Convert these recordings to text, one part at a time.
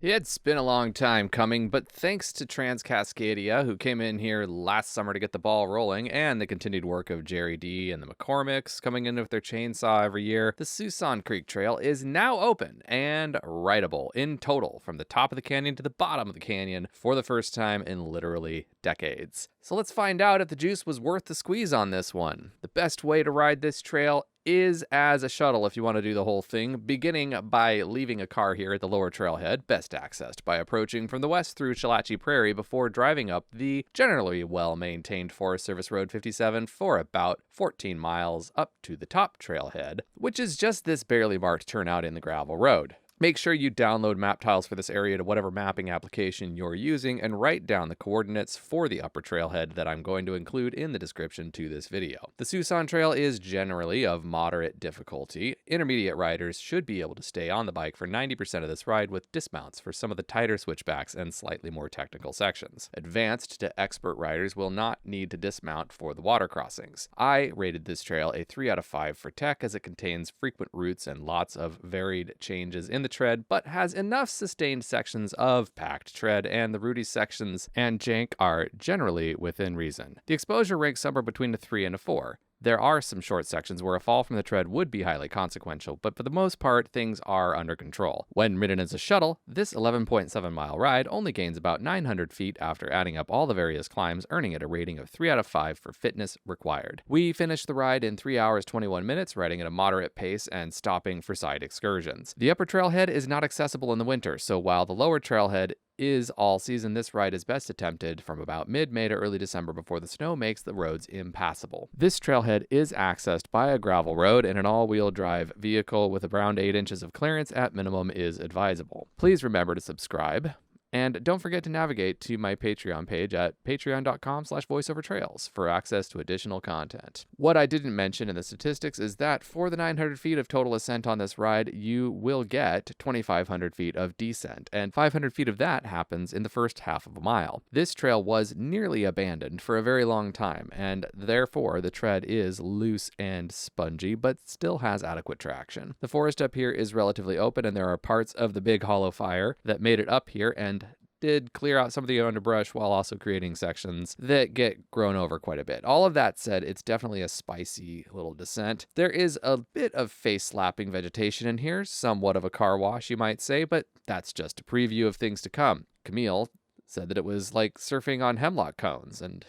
It's been a long time coming, but thanks to Transcascadia, who came in here last summer to get the ball rolling, and the continued work of Jerry D and the McCormicks coming in with their chainsaw every year, the Siouxson Creek Trail is now open and rideable in total from the top of the canyon to the bottom of the canyon for the first time in literally decades. So let's find out if the juice was worth the squeeze on this one. The best way to ride this trail is as a shuttle if you want to do the whole thing, beginning by leaving a car here at the lower trailhead, best accessed by approaching from the west through Chalachi Prairie before driving up the generally well-maintained Forest Service Road 57 for about 14 miles up to the top trailhead, which is just this barely marked turnout in the gravel road. Make sure you download map tiles for this area to whatever mapping application you're using and write down the coordinates for the upper trailhead that I'm going to include in the description to this video. The Siouxson Trail is generally of moderate difficulty. Intermediate riders should be able to stay on the bike for 90% of this ride with dismounts for some of the tighter switchbacks and slightly more technical sections. Advanced to expert riders will not need to dismount for the water crossings. I rated this trail a 3 out of 5 for tech as it contains frequent routes and lots of varied changes in the tread, but has enough sustained sections of packed tread, and the rooty sections and jank are generally within reason. The exposure ranks somewhere between a 3 and a 4. There are some short sections where a fall from the tread would be highly consequential, but for the most part, things are under control. When ridden as a shuttle, this 11.7 mile ride only gains about 900 feet after adding up all the various climbs, earning it a rating of 3 out of 5 for fitness required. We finished the ride in 3 hours 21 minutes, riding at a moderate pace and stopping for side excursions. The upper trailhead is not accessible in the winter, so while the lower trailhead is all season, this ride is best attempted from about mid-May to early December before the snow makes the roads impassable. This trailhead is accessed by a gravel road, and an all-wheel drive vehicle with around 8 inches of clearance at minimum is advisable. Please remember to subscribe. And don't forget to navigate to my Patreon page at patreon.com/voiceovertrails for access to additional content. What I didn't mention in the statistics is that for the 900 feet of total ascent on this ride, you will get 2,500 feet of descent, and 500 feet of that happens in the first half of a mile. This trail was nearly abandoned for a very long time, and therefore the tread is loose and spongy, but still has adequate traction. The forest up here is relatively open, and there are parts of the Big Hollow Fire that made it up here and did clear out some of the underbrush while also creating sections that get grown over quite a bit. All of that said, it's definitely a spicy little descent. There is a bit of face-slapping vegetation in here, somewhat of a car wash, you might say, but that's just a preview of things to come. Camille said that it was like surfing on hemlock cones, and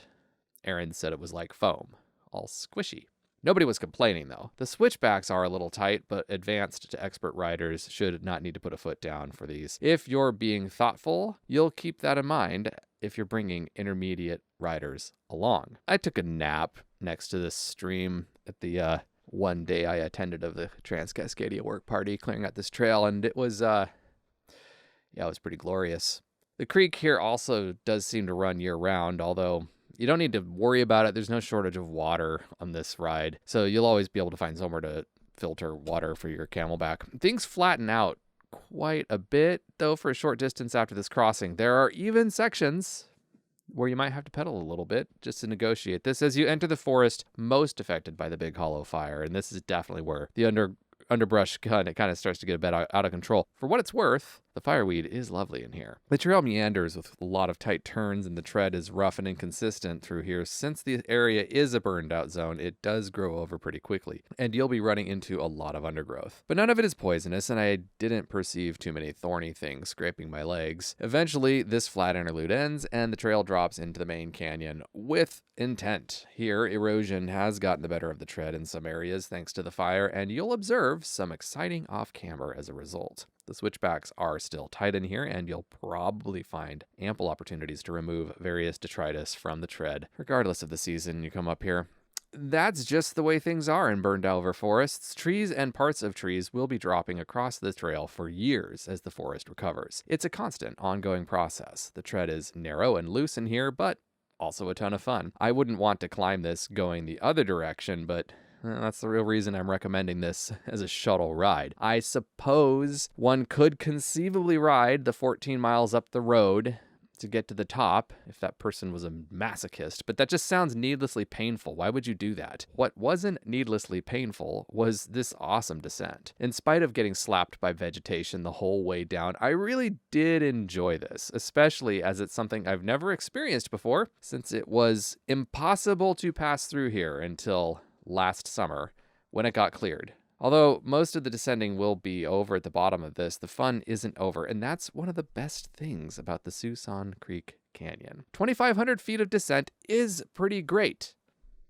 Aaron said it was like foam, all squishy. Nobody was complaining, though. The switchbacks are a little tight, but advanced to expert riders should not need to put a foot down for these. If you're being thoughtful, you'll keep that in mind if you're bringing intermediate riders along. I took a nap next to this stream at the one day I attended of the Transcascadia work party clearing out this trail, and it was, it was pretty glorious. The creek here also does seem to run year-round, although you don't need to worry about it. There's no shortage of water on this ride, so you'll always be able to find somewhere to filter water for your camelback. Things flatten out quite a bit, though, for a short distance after this crossing. There are even sections where you might have to pedal a little bit just to negotiate this as you enter the forest most affected by the Big Hollow Fire, and this is definitely where the underbrush kind of starts to get a bit out of control. For what it's worth, the fireweed is lovely in here. The trail meanders with a lot of tight turns, and the tread is rough and inconsistent through here. Since the area is a burned out zone, it does grow over pretty quickly, and you'll be running into a lot of undergrowth. But none of it is poisonous, and I didn't perceive too many thorny things scraping my legs. Eventually, this flat interlude ends, and the trail drops into the main canyon with intent. Here, erosion has gotten the better of the tread in some areas thanks to the fire, and you'll observe some exciting off-camber as a result. The switchbacks are still tight in here, and you'll probably find ample opportunities to remove various detritus from the tread, regardless of the season you come up here. That's just the way things are in burned over forests. Trees and parts of trees will be dropping across the trail for years as the forest recovers. It's a constant, ongoing process. The tread is narrow and loose in here, but also a ton of fun. I wouldn't want to climb this going the other direction, but that's the real reason I'm recommending this as a shuttle ride. I suppose one could conceivably ride the 14 miles up the road to get to the top if that person was a masochist, but that just sounds needlessly painful. Why would you do that? What wasn't needlessly painful was this awesome descent. In spite of getting slapped by vegetation the whole way down, I really did enjoy this, especially as it's something I've never experienced before, since it was impossible to pass through here until last summer when it got cleared. Although most of the descending will be over at the bottom of this, the fun isn't over, and that's one of the best things about the Siouxson Creek Canyon. 2,500 feet of descent is pretty great,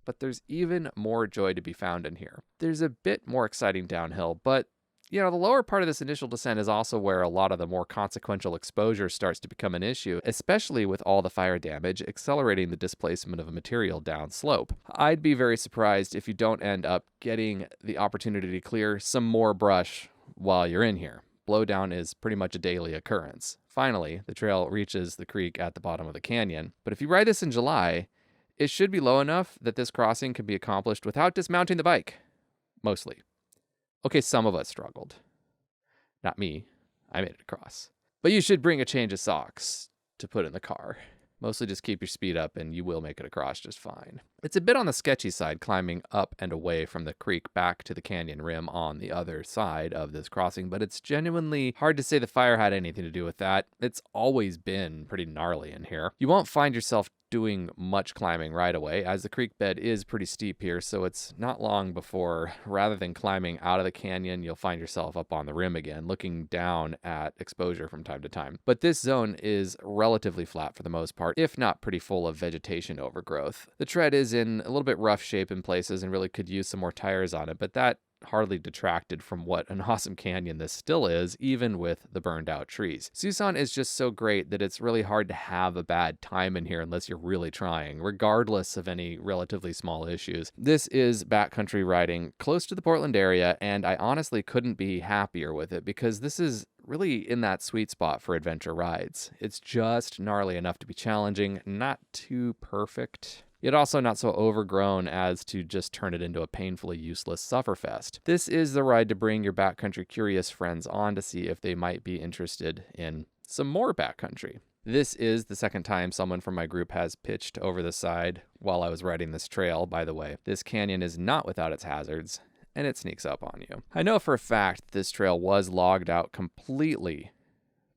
but there's even more joy to be found in here. There's a bit more exciting downhill, but the lower part of this initial descent is also where a lot of the more consequential exposure starts to become an issue, especially with all the fire damage accelerating the displacement of a material down slope. I'd be very surprised if you don't end up getting the opportunity to clear some more brush while you're in here. Blowdown is pretty much a daily occurrence. Finally, the trail reaches the creek at the bottom of the canyon, but if you ride this in July, it should be low enough that this crossing can be accomplished without dismounting the bike. Mostly. Okay, some of us struggled. Not me. I made it across. But you should bring a change of socks to put in the car. Mostly just keep your speed up and you will make it across just fine. It's a bit on the sketchy side climbing up and away from the creek back to the canyon rim on the other side of this crossing, but it's genuinely hard to say the fire had anything to do with that. It's always been pretty gnarly in here. You won't find yourself doing much climbing right away, as the creek bed is pretty steep here, so it's not long before, rather than climbing out of the canyon, you'll find yourself up on the rim again, looking down at exposure from time to time. But this zone is relatively flat for the most part, if not pretty full of vegetation overgrowth. The tread is in a little bit rough shape in places and really could use some more tires on it, but that hardly detracted from what an awesome canyon this still is, even with the burned out trees. Siouxson is just so great that it's really hard to have a bad time in here unless you're really trying, regardless of any relatively small issues. This is backcountry riding close to the Portland area, and I honestly couldn't be happier with it because this is really in that sweet spot for adventure rides. It's just gnarly enough to be challenging, not too perfect, yet also not so overgrown as to just turn it into a painfully useless sufferfest. This is the ride to bring your backcountry curious friends on to see if they might be interested in some more backcountry. This is the second time someone from my group has pitched over the side while I was riding this trail, by the way. This canyon is not without its hazards, and it sneaks up on you. I know for a fact this trail was logged out completely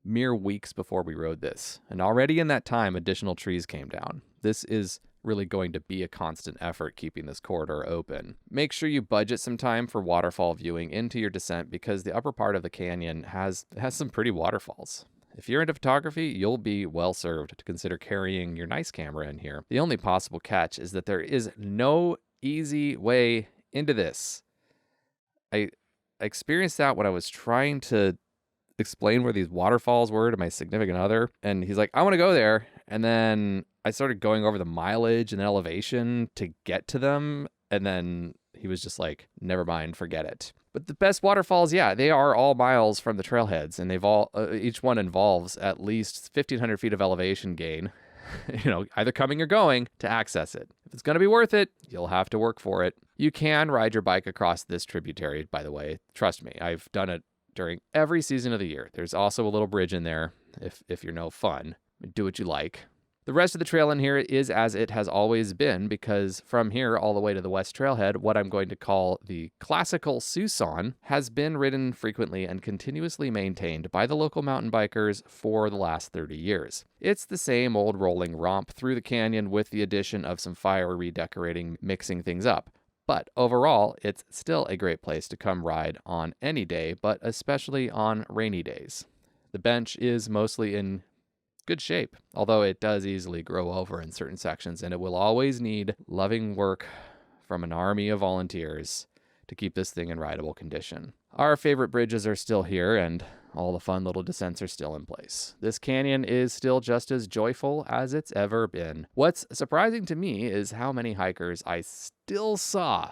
mere weeks before we rode this, and already in that time additional trees came down. This is really going to be a constant effort keeping this corridor open. Make sure you budget some time for waterfall viewing into your descent because the upper part of the canyon has some pretty waterfalls. If you're into photography, you'll be well served to consider carrying your nice camera in here. The only possible catch is that there is no easy way into this. I experienced that when I was trying to explain where these waterfalls were to my significant other, and he's like, I want to go there, and then I started going over the mileage and elevation to get to them, and then he was just like, never mind, forget it. But the best waterfalls, yeah, they are all miles from the trailheads, and they've all each one involves at least 1,500 feet of elevation gain, either coming or going to access it. If it's going to be worth it, you'll have to work for it. You can ride your bike across this tributary, by the way. Trust me, I've done it during every season of the year. There's also a little bridge in there if you're no fun. Do what you like. The rest of the trail in here is as it has always been, because from here all the way to the West Trailhead, what I'm going to call the classical Siouxson has been ridden frequently and continuously maintained by the local mountain bikers for the last 30 years. It's the same old rolling romp through the canyon with the addition of some fire redecorating, mixing things up. But overall, it's still a great place to come ride on any day, but especially on rainy days. The bench is mostly in good shape, although it does easily grow over in certain sections, and it will always need loving work from an army of volunteers to keep this thing in rideable condition. Our favorite bridges are still here, and all the fun little descents are still in place. This canyon is still just as joyful as it's ever been. What's surprising to me is how many hikers I still saw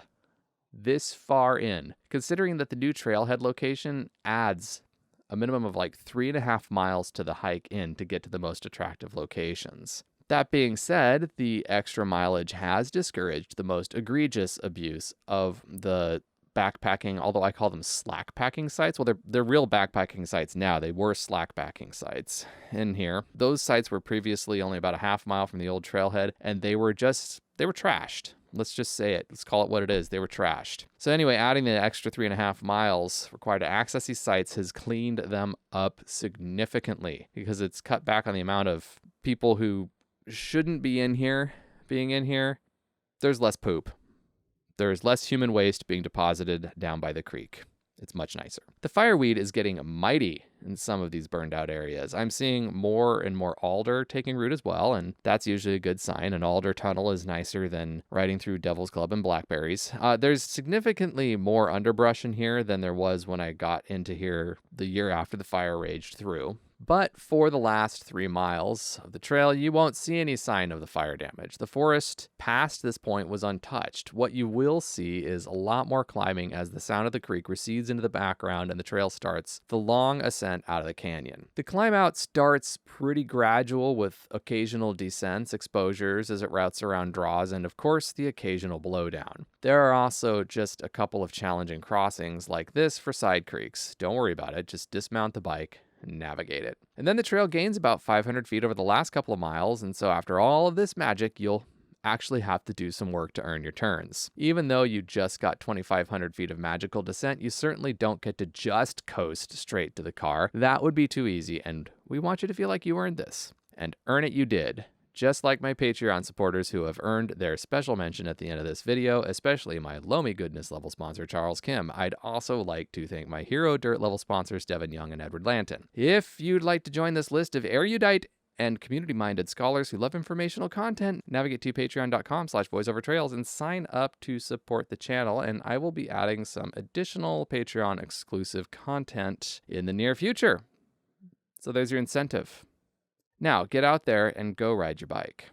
this far in, considering that the new trailhead location adds a minimum of like 3.5 miles to the hike in to get to the most attractive locations. That being said, the extra mileage has discouraged the most egregious abuse of the backpacking, although I call them slack packing sites. Well, they're real backpacking sites now. They were slack packing sites in here. Those sites were previously only about a half mile from the old trailhead, and they were trashed. Let's just say it. Let's call it what it is. They were trashed. So anyway, adding the extra 3.5 miles required to access these sites has cleaned them up significantly because it's cut back on the amount of people who shouldn't be in here being in here. There's less poop. There's less human waste being deposited down by the creek. It's much nicer. The fireweed is getting mighty in some of these burned out areas. I'm seeing more and more alder taking root as well, and that's usually a good sign. An alder tunnel is nicer than riding through Devil's Club and blackberries. There's significantly more underbrush in here than there was when I got into here the year after the fire raged through. But for the last 3 miles of the trail, you won't see any sign of the fire damage. The forest past this point was untouched. What you will see is a lot more climbing as the sound of the creek recedes into the background and the trail starts the long ascent out of the canyon. The climb out starts pretty gradual with occasional descents, exposures as it routes around draws, and of course the occasional blowdown. There are also just a couple of challenging crossings like this for side creeks. Don't worry about it, just dismount the bike and navigate it. And then the trail gains about 500 feet over the last couple of miles, and so after all of this magic, you'll actually have to do some work to earn your turns. Even though you just got 2,500 feet of magical descent, you certainly don't get to just coast straight to the car. That would be too easy, and we want you to feel like you earned this. And earn it you did. Just like my Patreon supporters who have earned their special mention at the end of this video, especially my Loamy Goodness level sponsor, Charles Kim. I'd also like to thank my Hero Dirt level sponsors, Devin Young and Edward Lanton. If you'd like to join this list of erudite and community-minded scholars who love informational content, navigate to patreon.com/voiceovertrails and sign up to support the channel, and I will be adding some additional Patreon exclusive content in the near future. So there's your incentive. Now, get out there and go ride your bike.